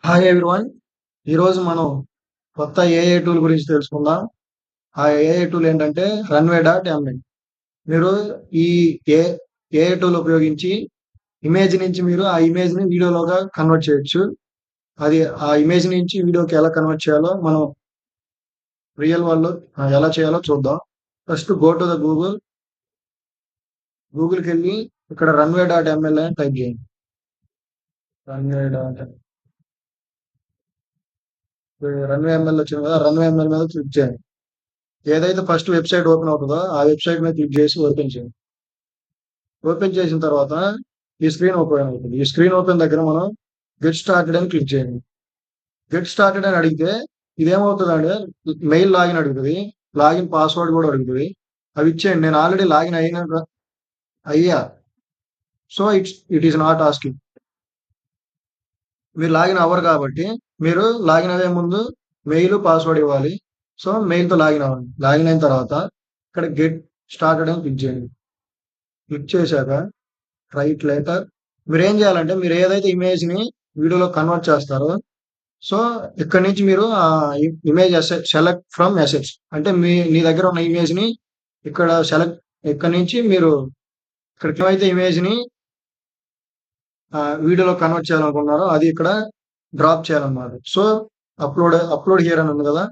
Hi everyone. ఈరోజు మనం కొత్త ఏఐ టూల్ గురించి తెలుసుకుందాం. ఆ ఏఐ టూల్ ఏంటంటే రన్వే డాట్ ఎంఎల్. మీరు ఈ ఏ ఏఐ టూల్ ఉపయోగించి ఇమేజ్ నుంచి మీరు ఆ ఇమేజ్ని వీడియోలోగా కన్వర్ట్ చేయొచ్చు. అది ఆ ఇమేజ్ నుంచి వీడియోకి ఎలా కన్వర్ట్ చేయాలో మనం రియల్ వరల్డ్‌లో ఎలా చేయాలో చూద్దాం. ఫస్ట్ గో టు ద గూగుల్‌కెళ్ళి ఇక్కడ రన్వే డాట్ ఎంఎల్ అని టైప్ చేయండి. రన్వే డాట్ రన్వే ఎంఎల్ వచ్చింది కదా! రన్వే ఎంఎల్ మీద క్లిక్ చేయండి. ఏదైతే ఫస్ట్ వెబ్సైట్ ఓపెన్ అవుతుందో ఆ వెబ్సైట్ మీద క్లిక్ చేసి ఓపెన్ చేయండి. ఓపెన్ చేసిన తర్వాత ఈ స్క్రీన్ ఓపెన్ అవుతుంది. ఈ స్క్రీన్ ఓపెన్ దగ్గర మనం గెట్ స్టార్టెడ్ అని క్లిక్ చేయండి. గెట్ స్టార్టెడ్ అని అడిగితే ఇదేమవుతుందంటే మెయిల్ లాగిన్ అడుగుతుంది, లాగిన్ పాస్వర్డ్ కూడా అడుగుతుంది. అవి ఇచ్చేయండి. నేను ఆల్రెడీ లాగిన్ అయ్యా. So it is not asking. మీరు లాగిన్ అవ్వరు కాబట్టి మీరు లాగిన్ అయ్యే ముందు మెయిల్ పాస్వర్డ్ ఇవ్వాలి. సో మెయిల్తో లాగిన్ అవ్వండి. లాగిన్ అయిన తర్వాత ఇక్కడ గెట్ స్టార్టెడ్ అని క్లిక్ చేయండి. క్లిక్ చేశాక రైట్ లేటర్ మీరేం చేయాలంటే మీరు ఏదైతే ఇమేజ్ని వీడియోలో కన్వర్ట్ చేస్తారో సో ఇక్కడ నుంచి మీరు ఆ image asset select from assets అంటే నీ దగ్గర ఉన్న ఇమేజ్ని ఇక్కడ సెలెక్ట్ ఇక్కడ నుంచి మీరు ఇక్కడ ఏమైతే ఇమేజ్ని వీడియోలో కన్వర్ట్ చేయాలనుకున్నారో అది ఇక్కడ డ్రాప్ చేయాలన్నమాట. సో అప్లోడ్ హియర్ అని ఉంది కదా,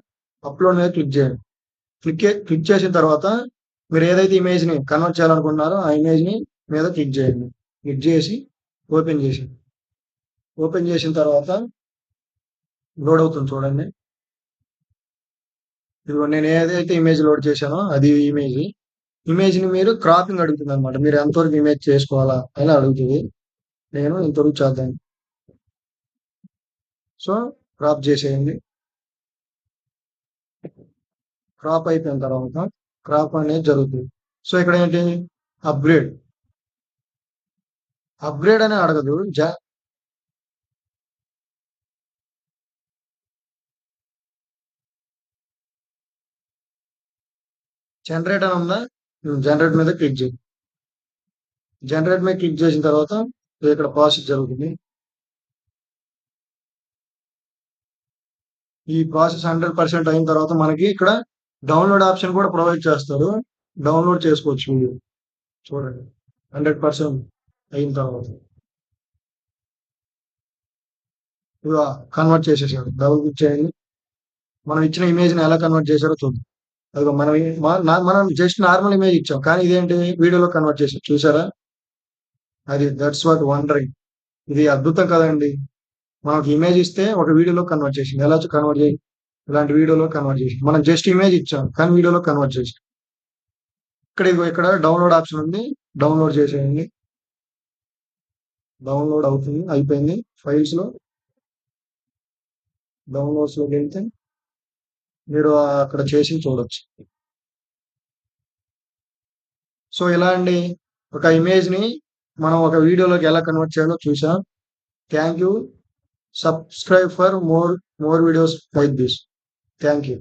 అప్లోడ్ మీద క్లిక్ చేయండి. క్లిక్ చేసిన తర్వాత మీరు ఏదైతే ఇమేజ్ని కన్వర్ట్ చేయాలనుకుంటున్నారో ఆ ఇమేజ్ని మీద క్లిక్ చేయండి. క్లిక్ చేసి ఓపెన్ చేసి ఓపెన్ చేసిన తర్వాత లోడ్ అవుతుంది చూడండి. ఇదిగో నేను ఏదైతే ఇమేజ్ లోడ్ చేశానో అది ఇమేజ్ని మీరు క్రాపింగ్ అడుగుతుంది అనమాట. మీరు ఎంతవరకు ఇమేజ్ చేసుకోవాలా అని అడుగుతుంది. నేను ఇంతవరకు చేద్దాం. సో క్రాప్ చేసేయండి. క్రాప్ అయిపోయిన తర్వాత క్రాప్ అనేది జరుగుతుంది. సో ఇక్కడ ఏంటి అప్గ్రేడ్ అని అడగదు. జనరేట్ అని ఉందా, జనరేట్ మీద క్లిక్ చేయండి. జనరేట్ మీద క్లిక్ చేసిన తర్వాత ఇక్కడ ప్రాసెస్ జరుగుతుంది. ఈ ప్రాసెస్ 100% అయిన తర్వాత మనకి ఇక్కడ డౌన్లోడ్ ఆప్షన్ కూడా ప్రొవైడ్ చేస్తారు. డౌన్లోడ్ చేసుకోవచ్చు వీడియో. చూడండి 100% అయిన తర్వాత కన్వర్ట్ చేసేసాడు. డబుల్ క్లిక్ చేయండి. మనం ఇచ్చిన ఇమేజ్ని ఎలా కన్వర్ట్ చేశారో చూద్దాం. అదిగో మనం జస్ట్ నార్మల్ ఇమేజ్ ఇచ్చాం, కానీ ఇదేంటి వీడియోలో కన్వర్ట్ చేసాం. చూసారా? అది దట్స్ వాట్ వండరింగ్. ఇది అద్భుతం కదండి. మనకి ఇమేజ్ ఇస్తే ఒక వీడియోలో కన్వర్ట్ చేసింది. ఎలా కన్వర్ట్ చేసి ఇలాంటి వీడియోలో కన్వర్ట్ చేసి మనం జస్ట్ ఇమేజ్ ఇచ్చాం, కానీ వీడియోలో కన్వర్ట్ చేసి ఇక్కడ డౌన్లోడ్ ఆప్షన్ ఉంది. డౌన్లోడ్ చేసేయండి. డౌన్లోడ్ అవుతుంది. అయిపోయింది. ఫైల్స్లో డౌన్లోడ్స్లోకి వెళ్తే మీరు అక్కడ చేసి చూడొచ్చు. సో ఇలా అండి, ఒక ఇమేజ్ని మనం ఒక వీడియోలోకి ఎలా కన్వర్ట్ చేయాలో చూసాం. Thank you. Subscribe for more videos like this. Thank you.